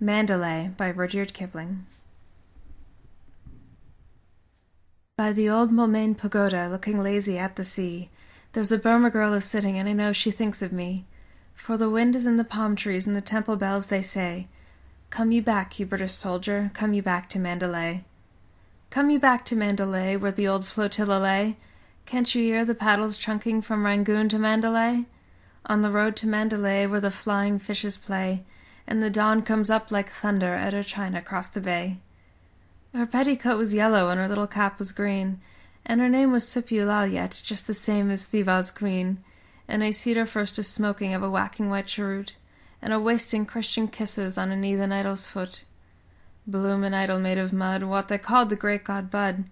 Mandalay by Rudyard Kipling. By the old Moulmein Pagoda, looking lazy at the sea, there's a Burma girl is sitting, and I know she thinks of me. For the wind is in the palm trees, and the temple bells they say, "Come you back, you British soldier, come you back to Mandalay." Come you back to Mandalay, where the old Flotilla lay? Can't you hear the paddles chunking from Rangoon to Mandalay? On the road to Mandalay, where the flying fishes play, and the dawn comes up like thunder at her china across the bay. Her petticoat was yellow and her little cap was green, and her name was Supi-yaw-lat, just the same as Theebaw's queen. And I seed her first a smoking of a whacking white cheroot, and a wasting Christian kisses on an eathen idol's foot. Bloomin idol made of mud, what they called the Great Gawd Budd.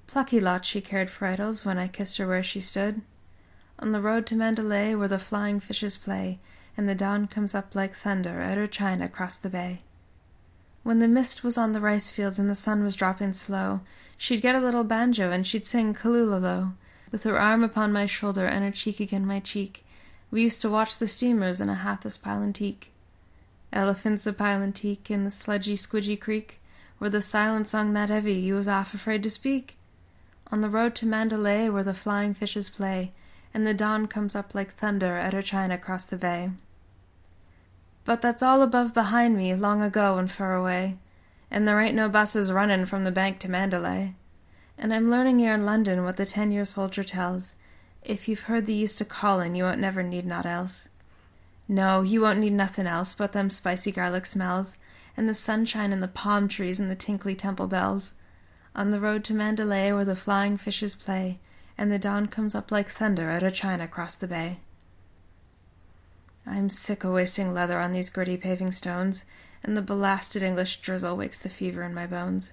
Plucky lot she cared for idols when I kissed her where she stood. On the road to Mandalay, where the flying fishes play, and the dawn comes up like thunder at her china across the bay. When the mist was on the rice fields and the sun was dropping slow, she'd get a little banjo and she'd sing Kalulalo, with her arm upon my shoulder and her cheek again my cheek. We used to watch the steamers in a half-this pile-antique. Elephants a pile-antique in the sludgy squidgy creek, where the silence sung that heavy you was half afraid to speak. On the road to Mandalay, where the flying fishes play, and the dawn comes up like thunder at her china across the bay. But that's all above behind me, long ago and far away, and there ain't no buses runnin' from the bank to Mandalay. And I'm learning here in London what the 10-year soldier tells, if you've heard the East a-callin', you won't never need naught else. No, you won't need nothin' else but them spicy garlic smells, and the sunshine and the palm trees and the tinkly temple bells. On the road to Mandalay, where the flying fishes play, and the dawn comes up like thunder at her china across the bay. I'm sick o' wasting leather on these gritty paving stones, and the belasted English drizzle wakes the fever in my bones.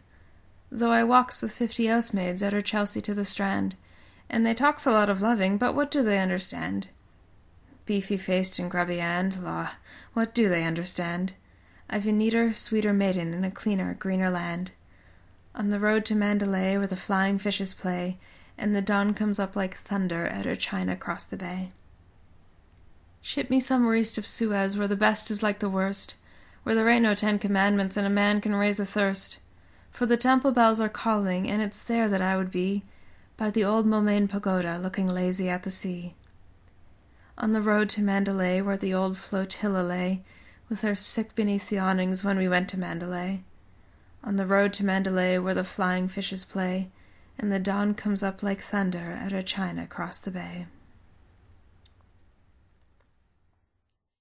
Though I walks with 50 housemaids at her Chelsea to the Strand, and they talks a lot of loving, but what do they understand? Beefy-faced and grubby-handed, law, what do they understand? I've a neater, sweeter maiden in a cleaner, greener land. On the road to Mandalay, where the flying fishes play, and the dawn comes up like thunder at her china across the bay. Ship me somewhere east of Suez, where the best is like the worst, where there ain't no 10 commandments and a man can raise a thirst. For the temple bells are calling, and it's there that I would be, by the old Moulmein Pagoda, looking lazy at the sea. On the road to Mandalay, where the old Flotilla lay, with her sick beneath the awnings when we went to Mandalay. On the road to Mandalay, where the flying fishes play, and the dawn comes up like thunder at her china across the bay.